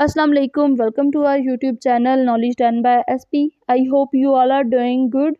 Assalamu alaikum. Welcome to our YouTube channel Knowledge Done by SP. I hope you all are doing good.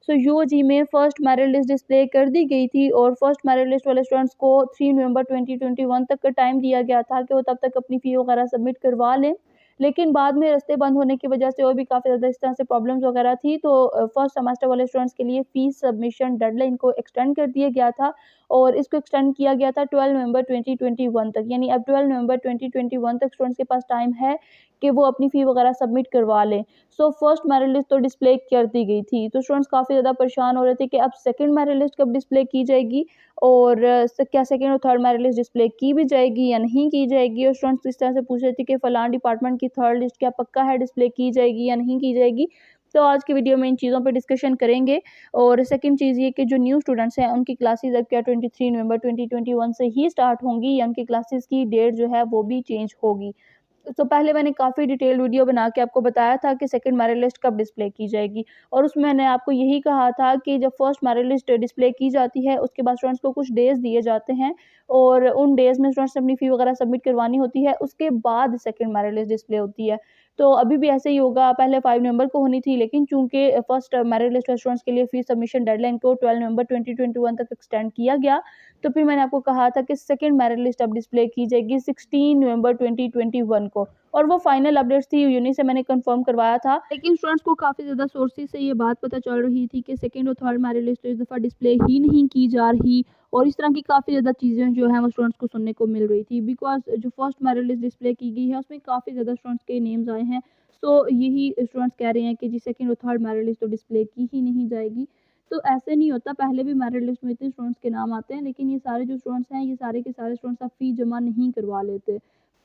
So UOG में first merit list display कर दी गई थी और first merit list वाले students को 3 नवंबर 2021 तक का time दिया गया था कि वो तब तक अपनी फ़ी वगैरह सबमिट करवा लें। लेकिन बाद में रास्ते बंद होने की वजह से और भी काफ़ी ज़्यादा इस तरह से प्रॉब्लम्स वगैरह थी, तो फर्स्ट सेमेस्टर वाले स्टूडेंट्स के लिए फ़ीस सबमिशन डेडलाइन को एक्सटेंड कर दिया गया था और इसको एक्सटेंड किया गया था 12 नवंबर 2021 तक। यानी अब 12 नवंबर 2021 तक स्टूडेंट्स के पास टाइम है कि वो अपनी फ़ी वगैरह सबमिट करवा लें। सो फर्स्ट मेरिट लिस्ट तो डिस्प्ले कर दी गई थी, तो स्टूडेंट्स काफ़ी ज़्यादा परेशान हो रहे थे कि अब सेकंड मेरिट लिस्ट कब डिस्प्ले की जाएगी और क्या सेकंड और थर्ड मेरिट लिस्ट डिस्प्ले की भी जाएगी या नहीं की जाएगी। और स्टूडेंट्स इस तरह से पूछ रहे थे कि फ़लाँ डिपार्टमेंट की थर्ड लिस्ट क्या पक्का है डिस्प्ले की जाएगी या नहीं की जाएगी। तो आज की वीडियो में इन चीज़ों पे डिस्कशन करेंगे। और सेकंड चीज़ ये कि जो न्यू स्टूडेंट्स हैं उनकी क्लासेस अब क्या 23 नवंबर 2021 से ही स्टार्ट होंगी या उनकी क्लासेस की डेट जो है वो भी चेंज होगी। तो पहले मैंने काफ़ी डिटेल वीडियो बना के आपको बताया था कि सेकंड मेरिट लिस्ट कब डिस्प्ले की जाएगी और उसमें मैंने आपको यही कहा था कि जब फर्स्ट मेरिट लिस्ट डिस्प्ले की जाती है उसके बाद स्टूडेंट्स को कुछ डेज़ दिए जाते हैं और उन डेज़ में स्टूडेंट्स ने अपनी फ़ी वगैरह सबमिट करवानी होती है, उसके बाद सेकंड मेरिट लिस्ट डिस्प्ले होती है। तो अभी भी ऐसे ही होगा, पहले 5 नवंबर को होनी थी लेकिन चूँकि फर्स्ट मेरिट लिस्ट स्टूडेंट्स के लिए फ़ी सबमिशन डेडलाइन को 12 नवंबर 2021 तक एक्सटेंड किया गया, तो फिर मैंने आपको कहा था कि सेकंड मेरिट लिस्ट अब डिस्प्ले की जाएगी 16 नवंबर 2021 को और वो फाइनल अपडेट्स थी यूनी से मैंने कंफर्म करवाया था। लेकिन स्टूडेंट्स को काफ़ी ज़्यादा सोर्सेज से ये बात पता चल रही थी कि सेकंड और थर्ड मेरिट लिस्ट इस दफ़ा डिस्प्ले ही नहीं की जा रही और इस तरह की काफ़ी ज़्यादा चीज़ें जो हैं वो स्टूडेंट्स को सुनने को मिल रही थी बिकॉज जो फर्स्ट मेरिट लिस्ट डिस्प्ले की गई है उसमें काफ़ी ज़्यादा स्टूडेंट्स के नेम्स आए हैं। सो यही स्टूडेंट्स कह रहे हैं कि जी सेकंड और थर्ड मेरिट लिस्ट तो डिस्प्ले की ही नहीं जाएगी। तो ऐसे नहीं होता, पहले भी मेरिट लिस्ट में इतने स्टूडेंट्स के नाम आते हैं लेकिन ये सारे जो स्टूडेंट्स हैं ये सारे के सारे स्टूडेंट्स अब फ़ी जमा नहीं करवा लेते।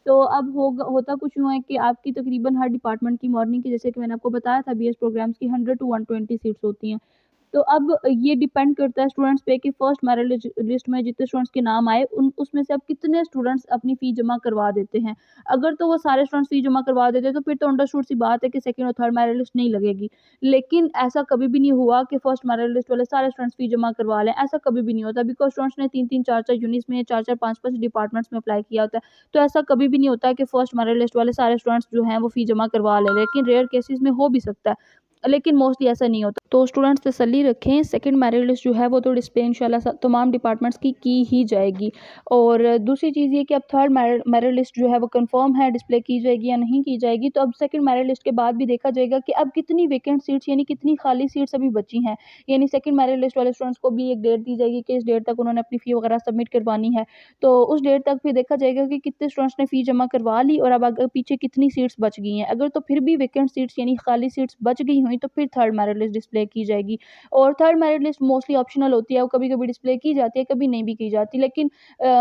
तो अब होता कुछ यूँ है कि आपकी तकरीबन हर डिपार्टमेंट की मॉर्निंग की, जैसे कि मैंने आपको बताया था, बीएस प्रोग्राम्स की 100 टू 120 सीट्स होती हैं। तो अब ये डिपेंड करता है स्टूडेंट्स पे कि फर्स्ट मेरिट लिस्ट में जितने स्टूडेंट्स के नाम आए उन उसमें से अब कितने स्टूडेंट्स अपनी फ़ी जमा करवा देते हैं। अगर तो वो सारे स्टूडेंट्स फ़ी जमा करवा देते हैं तो फिर तो अंडरस्टूड सी बात है कि सेकंड और थर्ड मेरिट लिस्ट नहीं लगेगी। लेकिन ऐसा कभी भी नहीं हुआ कि फर्स्ट मेरिट लिस्ट वाले सारे स्टूडेंट्स फ़ी जमा करवा लें, ऐसा कभी भी नहीं होता बिकॉज़ स्टूडेंट्स ने 3-3 4-4 यूनिट्स में 4-4 5-5 डिपार्टमेंट्स में अप्लाई किया होता है। तो ऐसा कभी भी नहीं होता कि फर्स्ट मेरिट लिस्ट वाले सारे स्टूडेंट्स जो हैं वो फ़ी जमा करवा लें, लेकिन रेयर केसेस में हो भी सकता है। लेकिन मोस्टली ऐसा नहीं होता। तो स्टूडेंट्स तसल्ली रखें, सेकंड मेरिट लिस्ट जो है वो तो डिस्प्ले इंशाल्लाह तमाम डिपार्टमेंट्स की ही जाएगी। और दूसरी चीज़ ये कि अब थर्ड मेरिट लिस्ट जो है वो कंफर्म है डिस्प्ले की जाएगी या नहीं की जाएगी। तो अब सेकंड मेरिट लिस्ट के बाद भी देखा जाएगा कि अब कितनी वैकेंट सीट्स यानी कितनी खाली सीट्स अभी बची हैं। यानी सेकंड मेरिट लिस्ट वाले स्टूडेंट्स को भी एक डेट दी जाएगी कि इस डेट तक उन्होंने अपनी फ़ी वगैरह सबमिट करवानी है। तो उस डेट तक फिर देखा जाएगा कि कितने स्टूडेंट्स ने फ़ी जमा करवा ली और अब अगर पीछे कितनी सीट्स बच गई हैं। अगर तो फिर भी वैकेंट सीट्स यानी खाली सीट्स बच गई हुई तो फिर थर्ड मेरिट लिस्ट डिस्प्ले की जाएगी। और third merit list mostly optional होती है, वो कभी-कभी डिस्प्ले की जाती है, कभी नहीं भी की जाती, लेकिन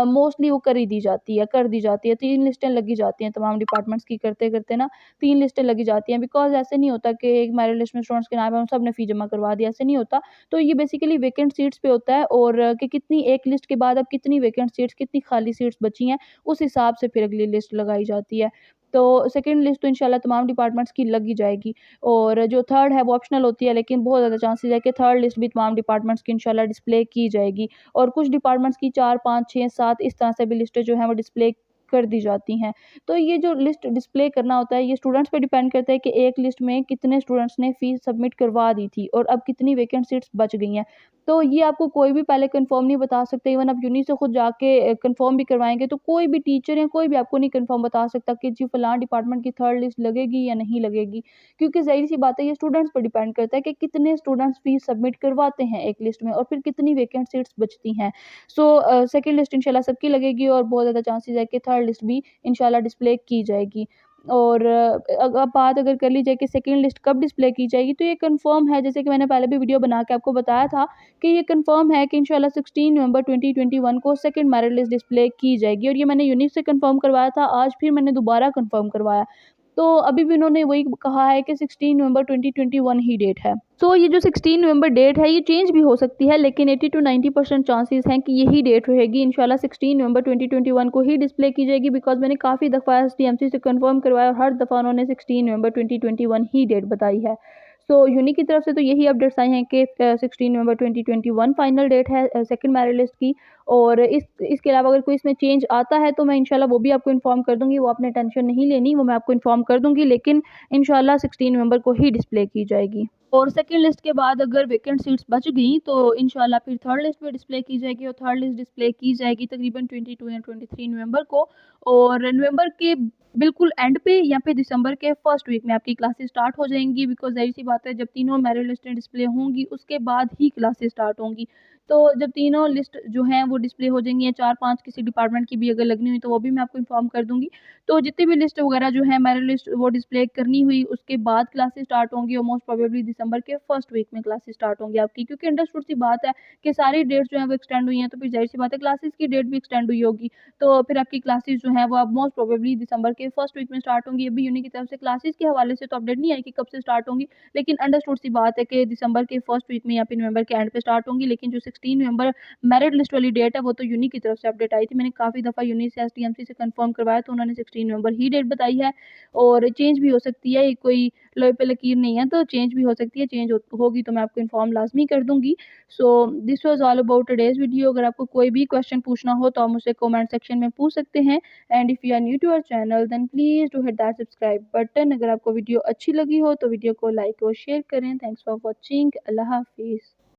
मोस्टली वो कर दी जाती है। 3 लिस्टें लगी जाती हैं तमाम डिपार्टमेंट्स की करते-करते ना 3 लिस्टें लगी जाती हैं बिकॉज़ ऐसे नहीं होता कि एक मेरिट लिस्ट में स्टूडेंट्स के नाम है, सबने फ़ी जमा करवा दिया, ऐसे नहीं होता। तो ये बेसिकली वैकेंट सीट्स पे होता है और कि कितनी एक लिस्ट के बाद अब कितनी वैकेंट सीट्स, कितनी खाली सीट्स बची हैं, उस हिसाब से फिर अगली लिस्ट लगाई जाती है। तो सेकंड लिस्ट तो इंशाल्लाह तमाम डिपार्टमेंट्स की लग ही जाएगी और जो थर्ड है वो ऑप्शनल होती है, लेकिन बहुत ज़्यादा चांसेस है कि थर्ड लिस्ट भी तमाम डिपार्टमेंट्स की इंशाल्लाह डिस्प्ले की जाएगी। और कुछ डिपार्टमेंट्स की 4, 5, 6, 7 इस तरह से भी लिस्टें जो हैं वो डिस्प्ले कर दी जाती हैं। तो ये जो लिस्ट डिस्प्ले करना होता है ये स्टूडेंट्स पे डिपेंड करता है कि एक लिस्ट में कितने स्टूडेंट्स ने फ़ीस सबमिट करवा दी थी और अब कितनी वैकेंट सीट्स बच गई हैं। तो ये आपको कोई भी पहले कन्फर्म नहीं बता सकते, इवन आप यूनी से खुद जाके कन्फर्म भी करवाएँगे तो कोई भी टीचर या कोई भी आपको नहीं कन्फर्म बता सकता कि जी फलाँ डिपार्टमेंट की थर्ड लिस्ट लगेगी या नहीं लगेगी। क्योंकि ज़ाहिर-सी बात है ये स्टूडेंट्स पर डिपेंड करता है कि कितने स्टूडेंट्स फ़ीस सबमिट करवाते हैं एक लिस्ट में और फिर कितनी वैकेंट सीट्स बचती हैं। सो सेकंड लिस्ट इंशाल्लाह सबकी लगेगी और बहुत ज़्यादा चांसेस है कि थर्ड लिस्ट भी इंशाल्लाह डिस्प्ले की जाएगी। और अब बात अगर कर ली जाए कि सेकंड लिस्ट कब डिस्प्ले की जाएगी तो ये कन्फर्म है, जैसे कि मैंने पहले भी वीडियो बना के आपको बताया था कि ये कन्फर्म है कि इंशाल्लाह 16 नवंबर 2021 को सेकंड मेरिट लिस्ट डिस्प्ले की जाएगी और ये मैंने यूनिट से कन्फर्म करवाया था, आज फिर मैंने दोबारा कन्फर्म करवाया। तो अभी भी उन्होंने वही कहा है कि 16 नवंबर 2021 ही डेट है। सो ये जो 16 नवंबर डेट है ये चेंज भी हो सकती है, लेकिन 80 टू 90% चांसेस हैं कि यही डेट रहेगी। इंशाल्लाह 16 नवंबर 2021 को ही डिस्प्ले की जाएगी बिकॉज़ मैंने काफ़ी दफ़ा एसटीएमसी से कंफर्म करवाया और हर दफ़ा उन्होंने 16 नवंबर 2021 ही डेट बताई है। सो यूनी की तरफ से तो यही अपडेट्स आई हैं कि 16 नवंबर 2021 फाइनल डेट है सेकंड मेरिट लिस्ट की और इसके अलावा अगर कोई इसमें चेंज आता है तो मैं इंशाल्लाह वो भी आपको इन्फॉर्म कर दूँगी, वो आपने टेंशन नहीं लेनी, वो मैं आपको इन्फॉर्म कर दूँगी, लेकिन इंशाल्लाह 16 नवंबर को ही डिस्प्ले की जाएगी। और सेकंड लिस्ट के बाद अगर वैकेंट सीट्स बच गई तो इंशाल्लाह फिर थर्ड लिस्ट पे डिस्प्ले की जाएगी, और थर्ड लिस्ट डिस्प्ले की जाएगी तकरीबन 22 या 23 नवंबर को, और नवंबर के बिल्कुल एंड पे या फिर दिसंबर के फर्स्ट वीक में आपकी क्लासेस स्टार्ट हो जाएंगी, बिकॉज ज़ाहिर सी बात है जब तीनों मेरिट लिस्टें डिस्प्ले होंगी उसके बाद ही क्लासेस स्टार्ट होंगी। तो जब तीनों लिस्ट जो हैं वो डिस्प्ले हो जाएंगी, या 4-5 किसी डिपार्टमेंट की भी अगर लगनी हुई तो वो भी मैं आपको इन्फॉर्म कर दूंगी। तो जितनी भी लिस्ट वगैरह जो है मेरिट लिस्ट वो डिस्प्ले करनी हुई उसके बाद क्लासेस स्टार्ट होंगी, और मोस्ट प्रोबेबली दिसंबर के फर्स्ट वीक में क्लासेस स्टार्ट होंगी आपकी, क्योंकि अंडरस्टूड सी बात है कि सारी डेट्स जो है वो एक्सटेंड हुई हैं, तो फिर ज़ाहिर सी बात है क्लासेस की डेट भी एक्सटेंड हुई होगी। तो फिर आपकी क्लासेस जो हैं वो अब मोस्ट प्रोबेबली दिसंबर के फर्स्ट वीक में स्टार्ट होंगी। अभी यूनी की तरफ से क्लासेस के हवाले से तो अपडेट नहीं आई कि कब से स्टार्ट होंगी, लेकिन अंडरस्टूड सी बात है कि दिसंबर के फर्स्ट वीक में या फिर नवंबर के एंड पे स्टार्ट होंगी। लेकिन जो 16 नवंबर मेरिट लिस्ट वाली डेट है वो तो यूनी की तरफ से अपडेट आई थी, मैंने काफ़ी दफ़ा यूनी से एसटीएमसी से कंफर्म करवाया तो उन्होंने 16 नवंबर ही डेट बताई है, और चेंज भी हो सकती है, ये कोई लोहे पे लकीर नहीं है, तो चेंज भी हो सकती है, चेंज होगी तो मैं आपको इन्फॉर्म लाजमी कर दूंगी। So this was all about today's video. अगर आपको कोई भी क्वेश्चन पूछना हो तो आप मुझसे कमेंट सेक्शन में पूछ सकते हैं, and if you are new to our channel then please do hit that subscribe button. अगर आपको वीडियो अच्छी लगी हो तो वीडियो को लाइक और शेयर करें। Thanks for watching. अल्लाह हाफिज़।